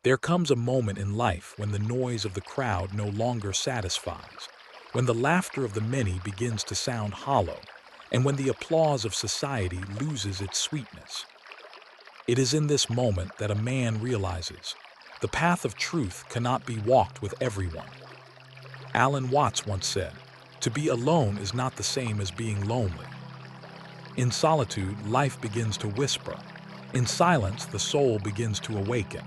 There comes a moment in life when the noise of the crowd no longer satisfies, when the laughter of the many begins to sound hollow, and when the applause of society loses its sweetness. It is in this moment that a man realizes the path of truth cannot be walked with everyone. Alan Watts once said, "To be alone is not the same as being lonely." In solitude, life begins to whisper. In silence, the soul begins to awaken.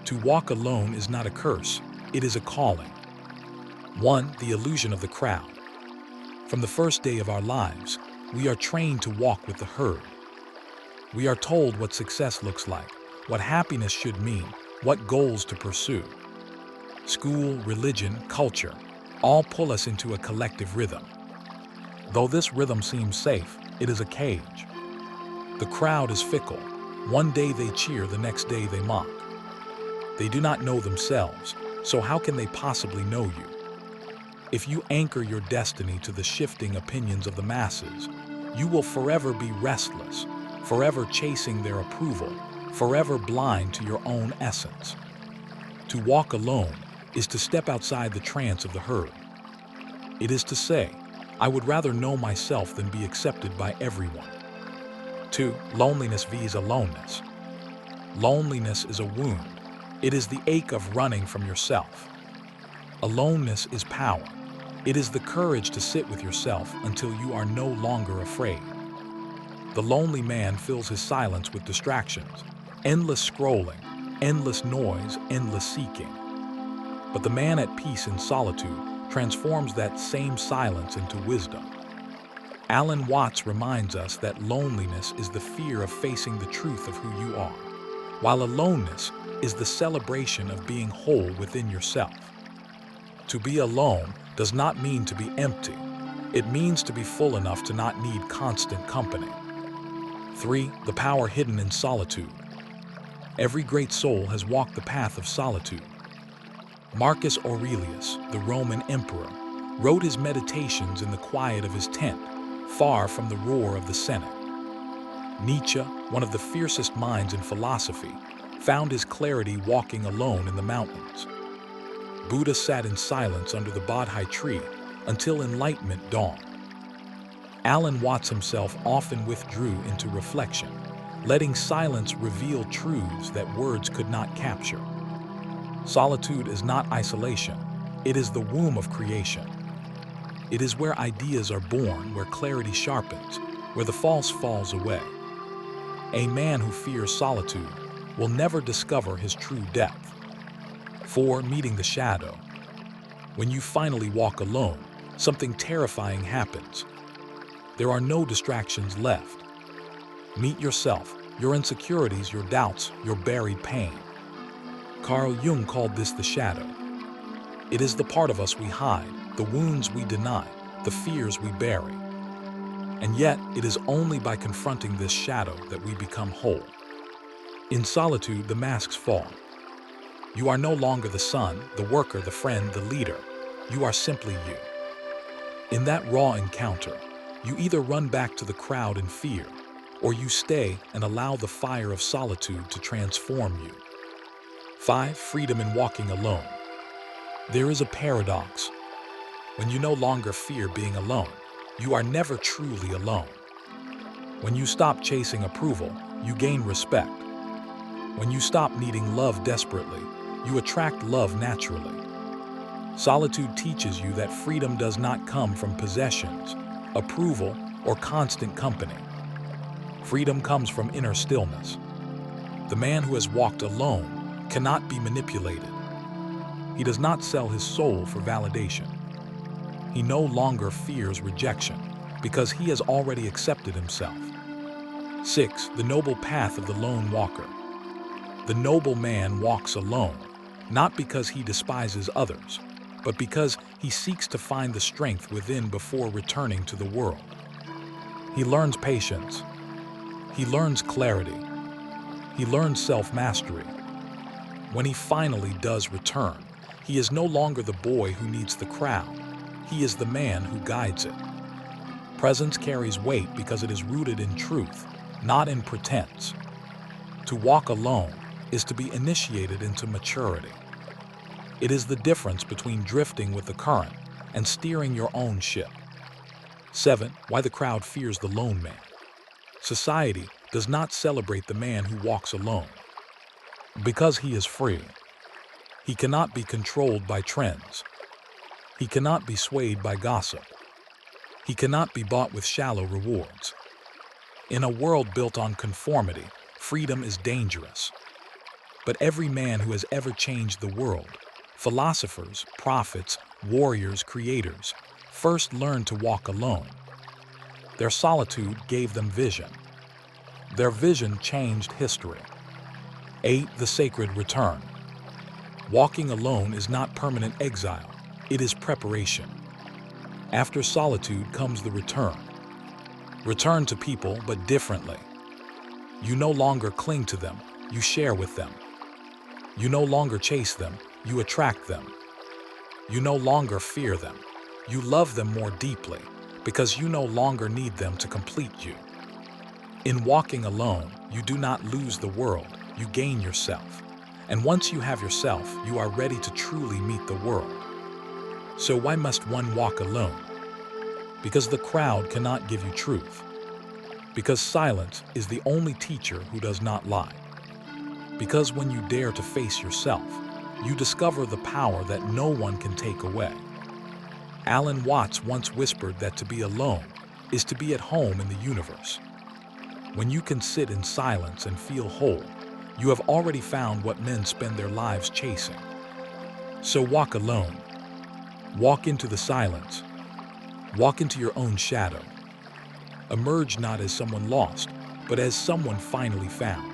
To walk alone is not a curse, it is a calling. 1. The illusion of the crowd. From the first day of our lives, we are trained to walk with the herd. We are told what success looks like, what happiness should mean, what goals to pursue. School, religion, culture, all pull us into a collective rhythm. Though this rhythm seems safe, it is a cage. The crowd is fickle. One day they cheer, the next day they mock. They do not know themselves, so how can they possibly know you? If you anchor your destiny to the shifting opinions of the masses, you will forever be restless, forever chasing their approval, forever blind to your own essence. To walk alone is to step outside the trance of the herd. It is to say, I would rather know myself than be accepted by everyone. 2. Loneliness vs. aloneness. Loneliness is a wound. It is the ache of running from yourself. Aloneness is power. It is the courage to sit with yourself until you are no longer afraid. The lonely man fills his silence with distractions, endless scrolling, endless noise, endless seeking. But the man at peace in solitude transforms that same silence into wisdom. Alan Watts reminds us that loneliness is the fear of facing the truth of who you are, while aloneness is the celebration of being whole within yourself. To be alone does not mean to be empty. It means to be full enough to not need constant company. 3. The power hidden in solitude. Every great soul has walked the path of solitude. Marcus Aurelius, the Roman emperor, wrote his meditations in the quiet of his tent, far from the roar of the Senate. Nietzsche, one of the fiercest minds in philosophy, found his clarity walking alone in the mountains. Buddha sat in silence under the Bodhi tree until enlightenment dawned. Alan Watts himself often withdrew into reflection, letting silence reveal truths that words could not capture. Solitude is not isolation, it is the womb of creation. It is where ideas are born, where clarity sharpens, where the false falls away. A man who fears solitude will never discover his true depth. 4. Meeting the shadow. When you finally walk alone, something terrifying happens. There are no distractions left. Meet yourself, your insecurities, your doubts, your buried pain. Carl Jung called this the shadow. It is the part of us we hide, the wounds we deny, the fears we bury. And yet, it is only by confronting this shadow that we become whole. In solitude, the masks fall. You are no longer the son, the worker, the friend, the leader. You are simply you. In that raw encounter, you either run back to the crowd in fear, or you stay and allow the fire of solitude to transform you. 5. Freedom in walking alone. There is a paradox. When you no longer fear being alone, you are never truly alone. When you stop chasing approval, you gain respect. When you stop needing love desperately, you attract love naturally. Solitude teaches you that freedom does not come from possessions, approval, or constant company. Freedom comes from inner stillness. The man who has walked alone cannot be manipulated. He does not sell his soul for validation. He no longer fears rejection because he has already accepted himself. 6. The noble path of the lone walker. The noble man walks alone, not because he despises others, but because he seeks to find the strength within before returning to the world. He learns patience. He learns clarity. He learns self-mastery. When he finally does return, he is no longer the boy who needs the crowd. He is the man who guides it. Presence carries weight because it is rooted in truth, not in pretense. To walk alone is to be initiated into maturity. It is the difference between drifting with the current and steering your own ship. 7. Why the crowd fears the lone man. Society does not celebrate the man who walks alone. Because he is free. He cannot be controlled by trends. He cannot be swayed by gossip. He cannot be bought with shallow rewards. In a world built on conformity, freedom is dangerous. But every man who has ever changed the world, philosophers, prophets, warriors, creators, first learned to walk alone. Their solitude gave them vision. Their vision changed history. 8. The sacred return. Walking alone is not permanent exile, it is preparation. After solitude comes the return. Return to people, but differently. You no longer cling to them, you share with them. You no longer chase them, you attract them. You no longer fear them, you love them more deeply, because you no longer need them to complete you. In walking alone, you do not lose the world, you gain yourself. And once you have yourself, you are ready to truly meet the world. So why must one walk alone? Because the crowd cannot give you truth. Because silence is the only teacher who does not lie. Because when you dare to face yourself, you discover the power that no one can take away. Alan Watts once whispered that to be alone is to be at home in the universe. When you can sit in silence and feel whole, you have already found what men spend their lives chasing. So walk alone. Walk into the silence. Walk into your own shadow. Emerge not as someone lost, but as someone finally found.